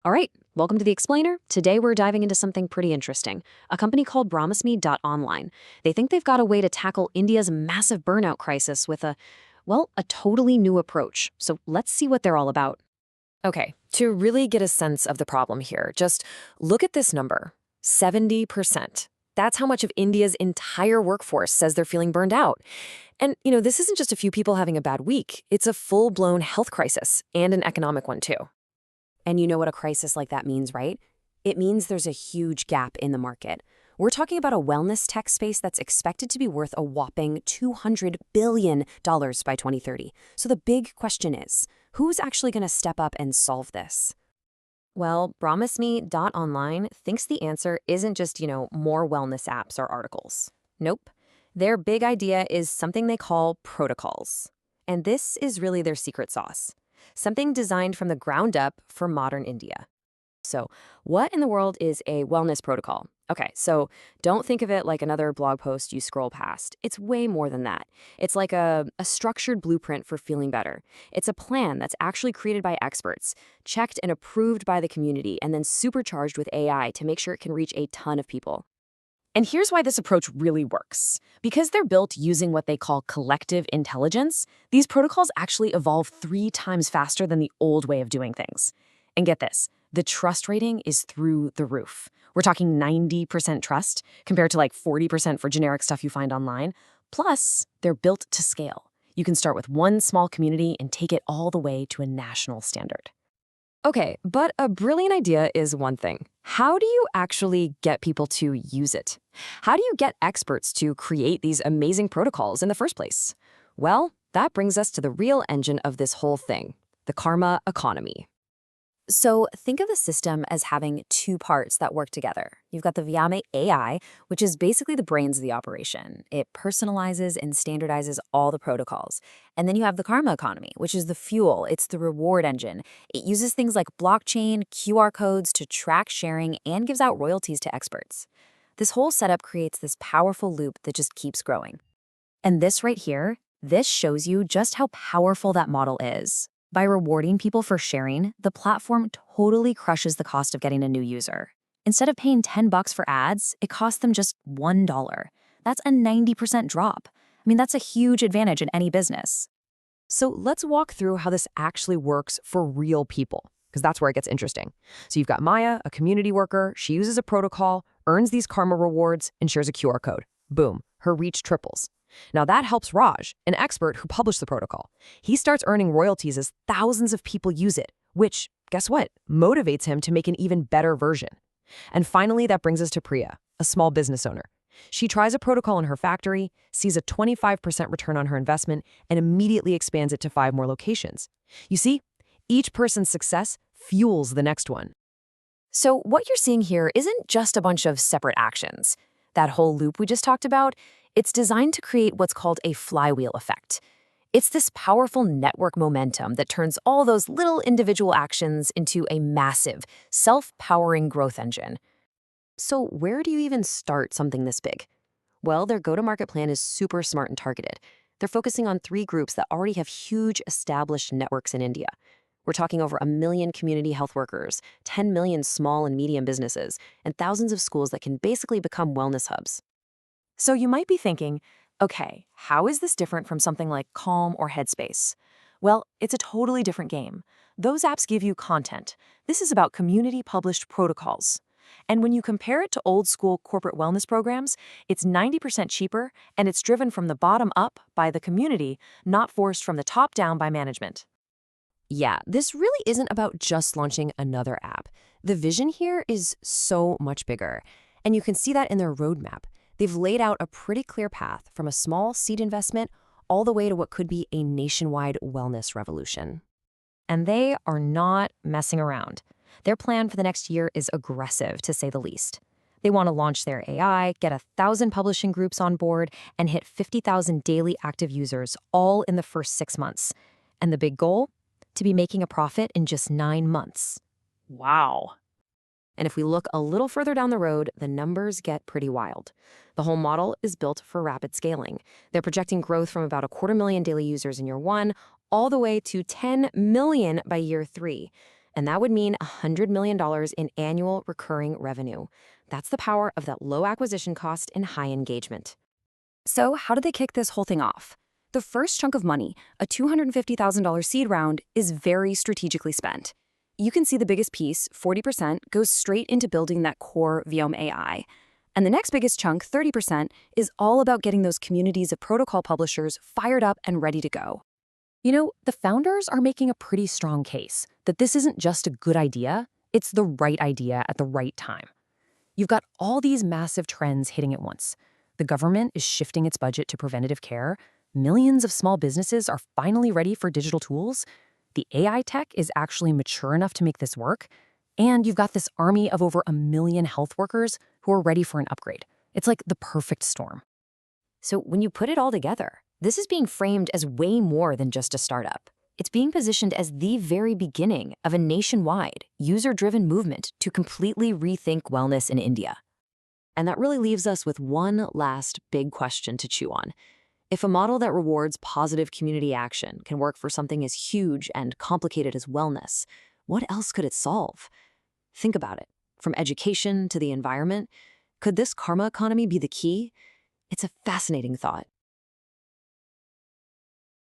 All right, welcome to The Explainer. Today we're diving into something pretty interesting. A company called Brahmasmi.Online. They think they've got a way to tackle India's massive burnout crisis with a totally new approach. So let's see what they're all about. Okay, to really get a sense of the problem here, just look at this number, 70%. That's how much of India's entire workforce says they're feeling burned out. And, this isn't just a few people having a bad week. It's a full-blown health crisis and an economic one, too. And you know what a crisis like that means, right? It means there's a huge gap in the market. We're talking about a wellness tech space that's expected to be worth a whopping $200 billion by 2030. So the big question is, who's actually going to step up and solve this? Well, Brahmasmi.Online thinks the answer isn't just, more wellness apps or articles. Nope. Their big idea is something they call protocols. And this is really their secret sauce. Something designed from the ground up for modern India. So, what in the world is a wellness protocol? Okay, so don't think of it like another blog post you scroll past. It's way more than that. It's like a structured blueprint for feeling better. It's a plan that's actually created by experts, checked and approved by the community, and then supercharged with AI to make sure it can reach a ton of people. And here's why this approach really works. Because they're built using what they call collective intelligence, these protocols actually evolve 3 times faster than the old way of doing things. And get this, the trust rating is through the roof. We're talking 90% trust compared to like 40% for generic stuff you find online. Plus, they're built to scale. You can start with one small community and take it all the way to a national standard. Okay, but a brilliant idea is one thing. How do you actually get people to use it? How do you get experts to create these amazing protocols in the first place? Well, that brings us to the real engine of this whole thing, the karma economy. So think of the system as having two parts that work together. You've got the Vyame AI, which is basically the brains of the operation. It personalizes and standardizes all the protocols. And then you have the karma economy, which is the fuel. It's the reward engine. It uses things like blockchain, QR codes to track sharing and gives out royalties to experts. This whole setup creates this powerful loop that just keeps growing. And this right here, this shows you just how powerful that model is. By rewarding people for sharing, the platform totally crushes the cost of getting a new user. Instead of paying $10 for ads, it costs them just $1. That's a 90% drop. I mean, that's a huge advantage in any business. So let's walk through how this actually works for real people, because that's where it gets interesting. So you've got Maya, a community worker. She uses a protocol, earns these karma rewards, and shares a QR code. Boom, her reach triples. Now that helps Raj, an expert who published the protocol. He starts earning royalties as thousands of people use it, which, guess what, motivates him to make an even better version. And finally, that brings us to Priya, a small business owner. She tries a protocol in her factory, sees a 25% return on her investment, and immediately expands it to 5 more locations. You see, each person's success fuels the next one. So what you're seeing here isn't just a bunch of separate actions. That whole loop we just talked about, it's designed to create what's called a flywheel effect. It's this powerful network momentum that turns all those little individual actions into a massive, self-powering growth engine. So where do you even start something this big? Well, their go-to-market plan is super smart and targeted. They're focusing on 3 groups that already have huge established networks in India. We're talking over 1 million community health workers, 10 million small and medium businesses, and thousands of schools that can basically become wellness hubs. So you might be thinking, okay, how is this different from something like Calm or Headspace? Well, it's a totally different game. Those apps give you content. This is about community-published protocols. And when you compare it to old-school corporate wellness programs, it's 90% cheaper, and it's driven from the bottom up by the community, not forced from the top down by management. Yeah, this really isn't about just launching another app. The vision here is so much bigger, and you can see that in their roadmap. They've laid out a pretty clear path from a small seed investment all the way to what could be a nationwide wellness revolution. And they are not messing around. Their plan for the next year is aggressive, to say the least. They want to launch their AI, get 1,000 publishing groups on board, and hit 50,000 daily active users, all in the first 6 months. And the big goal? To be making a profit in just 9 months. Wow. And if we look a little further down the road, the numbers get pretty wild. The whole model is built for rapid scaling. They're projecting growth from about 250,000 daily users in year 1 all the way to 10 million by year 3. And that would mean $100 million in annual recurring revenue. That's the power of that low acquisition cost and high engagement. So how do they kick this whole thing off? The first chunk of money, a $250,000 seed round, is very strategically spent. You can see the biggest piece, 40%, goes straight into building that core Viome AI. And the next biggest chunk, 30%, is all about getting those communities of protocol publishers fired up and ready to go. You know, the founders are making a pretty strong case that this isn't just a good idea, it's the right idea at the right time. You've got all these massive trends hitting at once. The government is shifting its budget to preventative care. Millions of small businesses are finally ready for digital tools. The AI tech is actually mature enough to make this work. And you've got this army of over 1 million health workers who are ready for an upgrade. It's like the perfect storm. So when you put it all together, this is being framed as way more than just a startup. It's being positioned as the very beginning of a nationwide, user-driven movement to completely rethink wellness in India. And that really leaves us with one last big question to chew on. If a model that rewards positive community action can work for something as huge and complicated as wellness, what else could it solve? Think about it. From education to the environment, could this karma economy be the key? It's a fascinating thought,